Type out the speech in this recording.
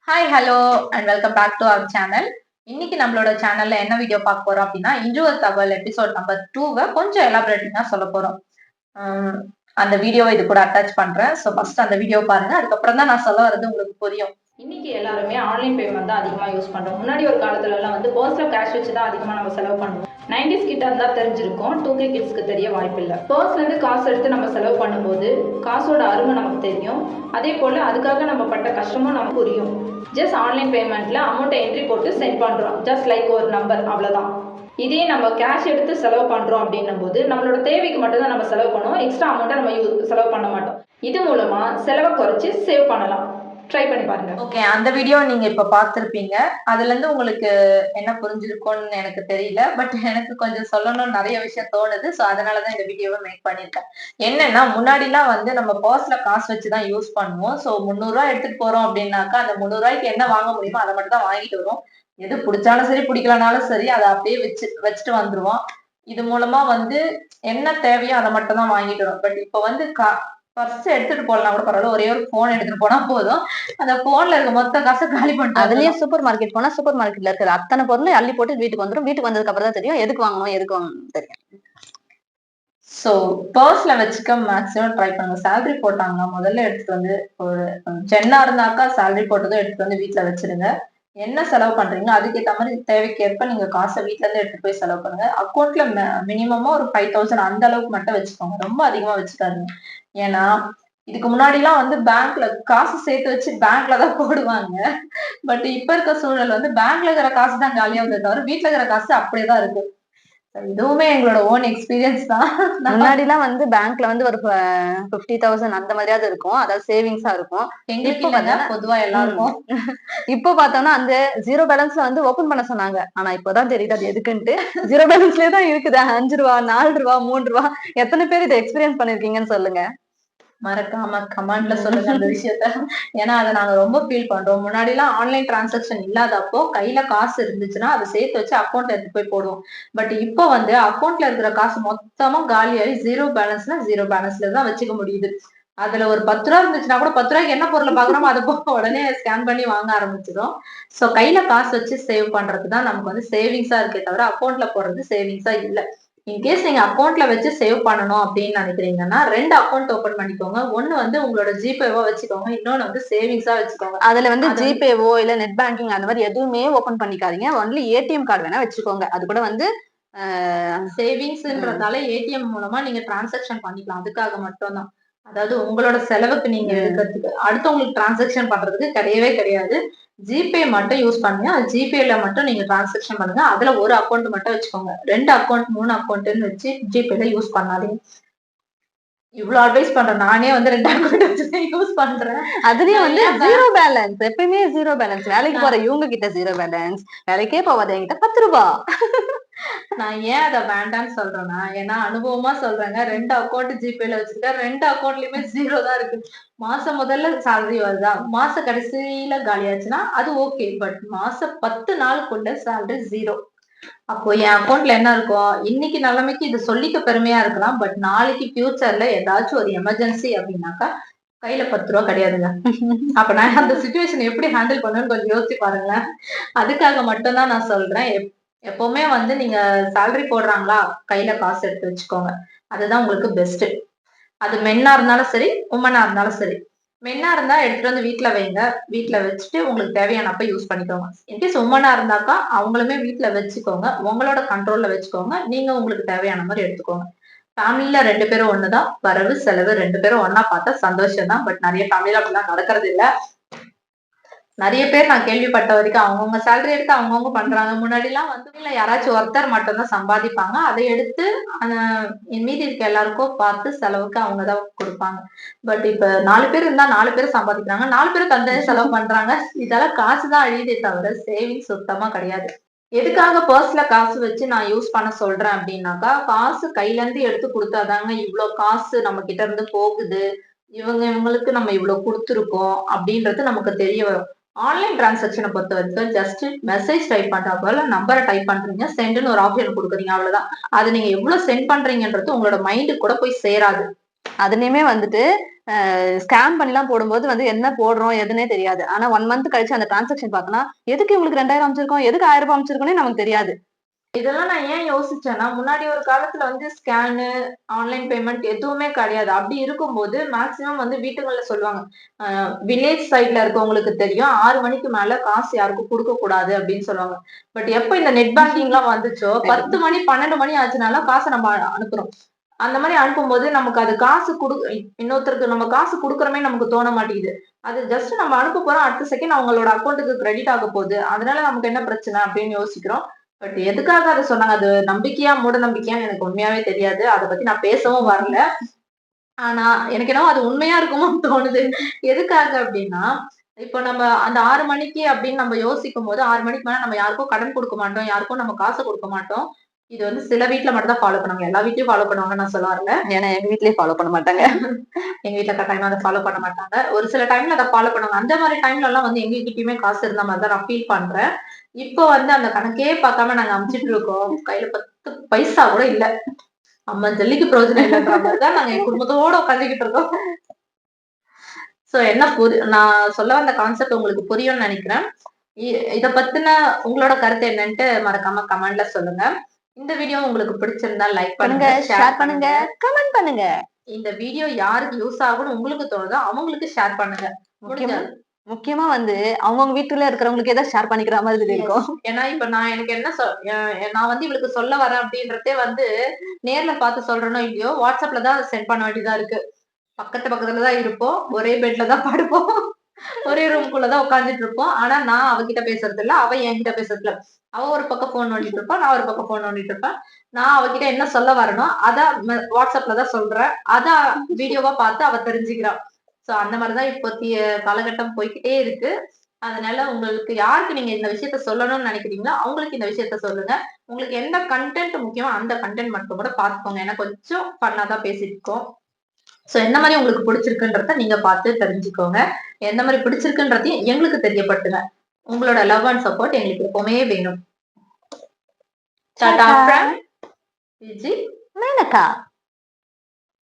Hi hello and welcome back to our channel. இன்னைக்கு நம்மளோட சேனல்ல என்ன வீடியோ பார்க்க போறோம் அப்படின்னா, இன்று ஒரு தகவல் எபிசோட் நம்பர் 2 கொஞ்சம் எலாபரேட்டிங்கா சொல்ல போறோம். ஆஹ் அந்த வீடியோவை இது கூட அட்டாச் பண்றேன். ஸோ ஃபர்ஸ்ட் அந்த வீடியோ பாருங்க, அதுக்கப்புறம் தான் நான் சொல்ல வர்றது உங்களுக்கு புரியும். இன்னைக்கு எல்லாருமே ஆன்லைன் பேமெண்ட் தான் அதிகமாக யூஸ் பண்ணுறோம். முன்னாடி ஒரு காலத்துலலாம் வந்து பர்ஸில் கேஷ் வச்சு தான் அதிகமாக நம்ம செலவு பண்ணுவோம். 90s கிட்ட இருந்தால் தெரிஞ்சிருக்கும், 2K கிட்ஸ்க்கு தெரிய வாய்ப்பில்லை. பர்ஸ்லேருந்து காசு எடுத்து நம்ம செலவு பண்ணும்போது காசோட அருமை நமக்கு தெரியும். அதே போல் அதுக்காக நம்ம பட்ட கஷ்டமும் நமக்கு புரியும். ஜஸ்ட் ஆன்லைன் பேமெண்ட்டில் அமௌண்ட்டை என்ட்ரி போட்டு சென்ட் பண்ணுறோம், ஜஸ்ட் லைக் ஒரு நம்பர், அவ்வளோதான். இதே நம்ம கேஷ் எடுத்து செலவு பண்ணுறோம் அப்படின்னும் போது நம்மளோட தேவைக்கு மட்டும்தான் நம்ம செலவு பண்ணுவோம், எக்ஸ்ட்ரா அமௌண்ட்டை நம்ம செலவு பண்ண மாட்டோம். இது மூலமாக செலவை குறைச்சி சேவ் பண்ணலாம். ட்ரை பண்ணி பாருங்க. ஓகே, அந்த வீடியோ நீங்க இப்ப பார்த்திருப்பீங்க. அதுல இருந்து உங்களுக்கு என்ன புரிஞ்சிருக்கும்னு எனக்கு தெரியல. பட் எனக்கு கொஞ்சம் சொல்லணும்னு நிறைய விஷயம் தோணுது. சோ அதனாலதான் இந்த வீடியோவை மேக் பண்ணிருக்கேன். என்னன்னா, முன்னாடிலாம் வந்து நம்ம பர்ஸ்ல காசு வச்சுதான் யூஸ் பண்ணுவோம். சோ 300 ரூபாய் எடுத்துட்டு போறோம் அப்படின்னாக்கா, அந்த 300 ரூபாய்க்கு என்ன வாங்க முடியுமோ அதை மட்டும் தான் வாங்கிட்டு வரும். எது பிடிச்சாலும் சரி, பிடிக்கலனாலும் சரி, அதை அப்படியே வச்சுட்டு வந்துருவோம். இது மூலமா வந்து என்ன தேவையோ அதை மட்டும் தான் வாங்கிட்டு வரும். பட் இப்ப வந்து பர்ஸ் எடுத்துட்டு போகலாம் கூட பரவாயில்ல, ஒரே ஒரு போன் எடுத்துட்டு போனா போதும். அந்த போன்ல இருக்க மொத்த காசை காலி பண்ணிட்டு அதுலயே சூப்பர் மார்க்கெட் போனா சூப்பர் மார்க்கெட்ல இருக்கிற அத்தனை பொருளும் அள்ளி போட்டு வீட்டுக்கு வந்துடும். வீட்டுக்கு வந்ததுக்கு அப்புறம் தான் தெரியும் எதுக்கு வாங்கணும் தெரியும். சோ பர்ஸ்ல வச்சுக்க மேக்ஸிமம் ட்ரை பண்ணுங்க. சேலரி போட்டாங்கன்னா முதல்ல எடுத்துட்டு வந்து, ஒரு 10 இருந்தாக்கா சேலரி போட்டதும் எடுத்துட்டு வந்து வீட்டுல வச்சிருங்க. என்ன செலவு பண்றீங்களோ அதுக்கேற்ற மாதிரி தேவைக்கேற்ப நீங்க காசை வீட்டுல இருந்து எடுத்துட்டு போய் செலவு பண்ணுங்க. அக்கௌண்ட்ல மினிமமா ஒரு 5000 அந்த அளவுக்கு மட்டும் வச்சுக்கோங்க, ரொம்ப அதிகமா வச்சுக்காதீங்க. ஏன்னா இதுக்கு முன்னாடி எல்லாம் வந்து பேங்க்ல காசு சேர்த்து வச்சு பேங்க்ல தான் போடுவாங்க. பட் இப்ப இருக்க சூழல் வந்து பேங்க்ல இருக்கிற காசு தான் காலியாகுதே தவிர வீட்டுல இருக்கிற காசு அப்படியேதான் இருக்கு. இதுவுமே எங்களோட ஓன் எக்ஸ்பீரியன்ஸ் தான். முன்னாடி எல்லாம் வந்து பேங்க்ல வந்து ஒரு 50,000 அந்த மாதிரியாவது இருக்கும், அதாவது சேவிங்ஸா இருக்கும். எங்களுக்கு பொதுவா எல்லாருக்கும் இப்ப பார்த்தோம்னா அந்த ஜீரோ பேலன்ஸ்ல வந்து ஓபன் பண்ண சொன்னாங்க. ஆனா இப்பதான் தெரியுது அது எதுக்குன்ட்டு. ஜீரோ பேலன்ஸ்லயே தான் இருக்குது. 5 ரூபா, 4 ரூபா, 3 ரூபா. எத்தனை பேர் இதை எக்ஸ்பீரியன்ஸ் பண்ணிருக்கீங்கன்னு சொல்லுங்க. மறக்காம கமெண்ட்ல சொல்லுங்க அந்த விஷயத்த. ஏன்னா அதை நாங்க ரொம்ப ஃபீல் பண்றோம். முன்னாடி எல்லாம் ஆன்லைன் டிரான்சாக்சன் இல்லாதப்போ கையில காசு இருந்துச்சுன்னா அதை சேர்த்து வச்சு அக்கௌண்ட் எடுத்து போய் போடுவோம். பட் இப்போ வந்து அக்கௌண்ட்ல இருக்கிற காசு மொத்தமா காலியாகி ஜீரோ பேலன்ஸ்ல தான் வச்சுக்க முடியுது. அதுல ஒரு 10 ரூபா இருந்துச்சுன்னா கூட 10 ரூபாய்க்கு என்ன பொருளை பாக்குறோமோ அதை போக உடனே ஸ்கேன் பண்ணி வாங்க ஆரம்பிச்சிடும். சோ கையில காசு வச்சு சேவ் பண்றதுதான் நமக்கு வந்து சேவிங்ஸா இருக்கே தவிர அக்கௌண்ட்ல போடுறது சேவிங்ஸா இல்ல. இன்கேஸ் நீங்க அக்கௌண்ட்ல வச்சு சேவ் பண்ணணும் அப்படின்னு நினைக்கிறீங்கன்னா 2 அக்கௌண்ட் ஓபன் பண்ணிக்கோங்க. ஒண்ணு வந்து உங்களோட ஜிபேவா வச்சுக்கோங்க, இன்னொன்னு வந்து சேவிங்ஸா வச்சுக்கோங்க. அதுல வந்து ஜிபேவோ இல்ல நெட் பேங்கிங் அந்த மாதிரி எதுவுமே ஓபன் பண்ணிக்காதீங்க. ஒன்லி ஏடிஎம் கார்டு வேணா வச்சுக்கோங்க. அது கூட வந்து சேவிங்ஸ்ன்றதால ஏடிஎம் மூலமா நீங்க டிரான்சாக்சன் பண்ணிக்கலாம். அதுக்காக மட்டும் தான். அதாவது உங்களோட செலவுக்கு நீங்க எடுக்கிறதுக்கு, அடுத்தவங்களுக்கு டிரான்சாக்சன் பண்றதுக்கு கிடையவே கிடையாது. ஜிபே மட்டும் யூஸ் பண்ணுங்க. ஜிபேல மட்டும் நீங்க டிரான்சாக்சன் பண்ணுங்க. அதுல ஒரு அக்கௌண்ட் மட்டும் வச்சுக்கோங்க. 2 அக்கௌண்ட் 3 அக்கௌண்ட்னு வச்சு ஜிபேல யூஸ் பண்ணாதீங்க. இவ்வளவு அட்வைஸ் பண்றேன். நானே வந்து 2 அக்கௌண்ட் வச்சு யூஸ் பண்றேன். அதுலயும் வந்து ஜீரோ பேலன்ஸ், எப்பயுமே ஜீரோ பேலன்ஸ். வேலைக்கு போற இவங்க கிட்ட ஜீரோ பேலன்ஸ், வேலைக்கே போவாத என்கிட்ட 10 ரூபாய். நான் ஏன் அதை வேண்டான்னு சொல்றேன்னா, ஏன்னா அனுபவமா சொல்றேங்க. 2 அக்கௌண்ட் ஜிபேல வச்சிருக்கேன். 2 அக்கௌண்ட்லயுமே ஜீரோ தான் இருக்கு. மாசம் முதல்ல சேலரி வருதா, மாச கடைசியில காலியாச்சுன்னா அது ஓகே. பட் மாசம் 10 நாளுக்குள்ள சேலரி ஜீரோ. அப்போ என் அக்கௌண்ட்ல என்ன இருக்கும்? இன்னைக்கு நிலைமைக்கு இது சொல்லிக்க பெருமையா இருக்கலாம். பட் நாளைக்கு ஃபியூச்சர்ல ஏதாச்சும் ஒரு எமர்ஜென்சி அப்படின்னாக்கா கையில 10 ரூபா கிடையாதுங்க. அப்ப நான் அந்த சிச்சுவேஷன் எப்படி ஹேண்டில் பண்ணுவேன்னு கொஞ்சம் யோசிச்சு பாருங்களேன். அதுக்காக மட்டும் தான் நான் சொல்றேன். எப்பவுமே வந்து நீங்க சேலரி போடுறாங்களா, கையில காசு எடுத்து வச்சுக்கோங்க. அதுதான் உங்களுக்கு பெஸ்ட். அது மென்னா இருந்தாலும் சரி, உமனா இருந்தாலும் சரி. மென்னா இருந்தா எடுத்துட்டு வந்து வீட்டுல வைங்க. வீட்டுல வச்சுட்டு உங்களுக்கு தேவையானப்ப யூஸ் பண்ணிக்கோங்க. இன்கேஸ் உமனா இருந்தாக்கா அவங்களுமே வீட்டுல வச்சுக்கோங்க. உங்களோட கண்ட்ரோல்ல வச்சுக்கோங்க. நீங்க உங்களுக்கு தேவையான மாதிரி எடுத்துக்கோங்க. ஃபேமிலில 2 பேரும் ஒண்ணுதான். வரவு செலவு 2 பேரும் ஒன்னா பார்த்தா சந்தோஷம் தான். பட் நிறைய ஃபேமிலில அப்படிலாம் நடக்கிறது இல்ல. நிறைய பேர் நான் கேள்விப்பட்ட வரைக்கும் அவங்கவுங்க சேலரி எடுத்து அவங்கவுங்க பண்றாங்க. முன்னாடி எல்லாம் வந்து இல்ல யாராச்சும் ஒருத்தர் மட்டும்தான் சம்பாதிப்பாங்க. அதை எடுத்து மீதி இருக்க எல்லாருக்கும் பார்த்து செலவுக்கு அவங்கதான் கொடுப்பாங்க. பட் இப்ப 4 பேர் இருந்தா 4 பேரும் சம்பாதிக்கிறாங்க. 4 பேரும் தந்தையை செலவு பண்றாங்க. இதெல்லாம் காசுதான் அழியுதே தவிர சேவிங் சுத்தமா கிடையாது. எதுக்காக பர்ஸ்ல காசு வச்சு நான் யூஸ் பண்ண சொல்றேன் அப்படின்னாக்கா, காசு கையில இருந்து எடுத்து கொடுத்தாதாங்க இவ்வளவு காசு நம்ம கிட்ட இருந்து போகுது, இவங்களுக்கு நம்ம இவ்வளவு கொடுத்துருக்கோம் அப்படின்றது நமக்கு தெரிய வரும். ஆன்லைன் டிரான்சாக்சனை பொறுத்த வரைக்கும் ஜஸ்ட் மெசேஜ் டைப் பண்றா போல நம்பரை டைப் பண்றீங்க, சென்ட்னு ஒரு ஆப்ஷன் கொடுக்குறீங்க, அவ்வளவுதான். அது நீங்க எவ்வளவு சென்ட் பண்றீங்கன்றது உங்களோட மைண்டு கூட போய் சேராது. அதுலயுமே வந்துட்டு ஸ்கேன் பண்ணிலாம் போடும்போது வந்து என்ன போடுறோம் எதுனே தெரியாது. ஆனா 1 மந்த் கழிச்சு அந்த டிரான்சாக்ஷன் பார்த்தோம்னா, எதுக்கு இவங்களுக்கு 2000 அனுப்பிச்சிருக்கோம்? எதுக்கு 1000 ரூபாய் அனுப்பிச்சிருக்கோம்னே நமக்கு தெரியாது. இதெல்லாம் நான் ஏன் யோசிச்சேன்னா, முன்னாடி ஒரு காலத்துல வந்து ஸ்கேனு, ஆன்லைன் பேமெண்ட் எதுவுமே கிடையாது. அப்படி இருக்கும்போது மேக்ஸிமம் வந்து வீட்டுங்கள்ல சொல்லுவாங்க. அ வில்லேஜ் சைட்ல இருக்கவங்களுக்கு தெரியும். 6 மணிக்கு மேல காசு யாருக்கும் குடுக்கக்கூடாது அப்படின்னு சொல்லுவாங்க. பட் எப்ப இந்த நெட் பேங்கிங்லாம் வந்துச்சோ, 10 மணி, 12 மணி ஆச்சுனாலாம் காச நம்ம அனுப்புறோம். அந்த மாரி அனுப்பும்போது நமக்கு அது காசு இன்னொருத்தருக்கு நம்ம காசு குடுக்குறோமே நமக்கு தோண மாட்டேங்குது. அது ஜஸ்ட் நம்ம அனுப்ப போறோம். அடுத்த செகண்ட் அவங்களோட அக்கவுண்ட்க்கு கிரெடிட் ஆக போகுது. அதனால நமக்கு என்ன பிரச்சனை அப்படின்னு யோசிக்கிறோம். பட் எதுக்காக அத சொன்னாங்க? அது நம்பிக்கையா, மூட நம்பிக்கையான்னு எனக்கு உண்மையாவே தெரியாது. அத பத்தி நான் பேசவும் வரல. ஆனா, எனக்கு என்னவோ அது உண்மையா இருக்குமோன்னு தோணுது. எதுக்காக அப்டின்னா, இப்போ நம்ம அந்த 6 மணிக்கு அப்டின்னு நம்ம யோசிக்கும்போது, 6 மணிக்கு மேல நம்ம யாருக்கும் கடன் குடுக்க மாட்டோம். யாருக்கும் நம்ம காசு குடுக்க மாட்டோம். இது வந்து சில வீட்ல மட்டும் தான் ஃபாலோ பண்ணுவாங்க. எல்லா வீட்லயும் ஃபாலோ பண்ணுவாங்கன்னு நான் சொல்ல வரல. ஏன்னா எங்க வீட்லயே ஃபாலோ பண்ண மாட்டாங்க. எங்க வீட்ல கட்டாயமா அத ஃபாலோ பண்ண மாட்டாங்க. ஒரு சில டைம்ல அத ஃபாலோ பண்ணுவாங்க. அந்த மாரி டைம்லலாம் வந்து எங்ககிட்டயுமே காசு இருந்த மாரி தான் நான் ஃபீல் பண்றேன். இப்போ வந்து அந்த கணக்கே பார்க்காம நாங்க அனுப்பிச்சுட்டு இருக்கோம். கையில 10 பைசா கூட இல்ல. அம்மா ஜல்லிக்கு பிரயோஜனம் இல்லன்ற மாரி தான் நாங்க என் குடும்பத்தோட உட்காந்துக்கிட்டு இருக்கோம். சோ என்ன நான் சொல்ல வந்த கான்செப்ட் உங்களுக்கு புரியும்னு நெனைக்கிறேன். இ இத பத்தின உங்களோட கருத்து என்னன்ட்டு மறக்காம கமெண்ட்ல சொல்லுங்க. இந்த வீடியோ உங்களுக்கு பிடிச்சிருந்தா லைக் பண்ணுங்க, பண்ணுங்க, ஷேர் ஷேர் பண்ணுங்க, பண்ணுங்க. கமெண்ட் பண்ணுங்க. இந்த வீடியோ யாருக்கு யூஸ் ஆகும்னு உங்களுக்கு தோணுதோ அவங்களுக்கு ஷேர் பண்ணுங்க. முக்கியமா முடிஞ்சா முக்கியமா வந்து அவங்கவங்க வீட்டுல இருக்கிறவங்களுக்கு ஏதாவது ஷேர் பண்ணிக்கிற மாதிரி எஸ். இருக்கும். ஏன்னா இப்ப நான் எனக்கு என்ன நான் வந்து இவளுக்கு சொல்ல வரேன் அப்படின்றதே வந்து நேர்ல பார்த்து சொல்றேனோ இல்லையோ, WhatsAppல தான் சென்ட் பண்ண வேண்டியதா இருக்கு. பக்கத்துல தான் இருப்போம். ஒரே பெட்ல தான் படுப்போம். ஒரே ரூம்குள்ள தான் உட்கார்ந்துட்டு இருப்போம். ஆனா நான் அவகிட்ட பேசுறது இல்ல. அவ என்கிட்ட பேசுறது இல்ல. அவ ஒரு பக்கம் ஃபோன் நோண்டிட்டு இருப்பா. நான் ஒரு பக்கம் ஃபோன் நோண்டிட்டு இருப்பேன். நான் அவகிட்ட என்ன சொல்ல வரேனோ, அத WhatsAppல தான் சொல்றேன். அத வீடியோவா பார்த்து அவ தெரிஞ்சுக்கிறா. சோ அந்த மாரி தான் இப்போதைய காலகட்டம் போய்க்கிட்டே இருக்கு. அதனால உங்களுக்கு யாருக்கு நீங்க இந்த விஷயத்த சொல்லணும்னு நினைக்கிறீங்களோ, அவங்களுக்கு இந்த விஷயத்த சொல்லுங்க. உங்களுக்கு எந்த கன்டென்ட் முக்கியமோ அந்த கன்டென்ட் மட்டும் கூட பார்த்துக்கோங்க. ஏன்னா கொஞ்சம் ஃபன்னா தான் பேசிட்டு இருக்கோம். சோ எந்த மாரி உங்களுக்கு பிடிச்சிருக்குன்றத நீங்க பார்த்து தெரிஞ்சுக்கோங்க. எந்த மாரி பிடிச்சிருக்குன்றதையும் எங்களுக்கு தெரியப்படுத்துங்க. உங்களோட லவ் அண்ட் சப்போர்ட் எங்களுக்கு எப்பவுமே வேணும். டாடா டாடா. ஃப்ரம் விஜி. மேனகா.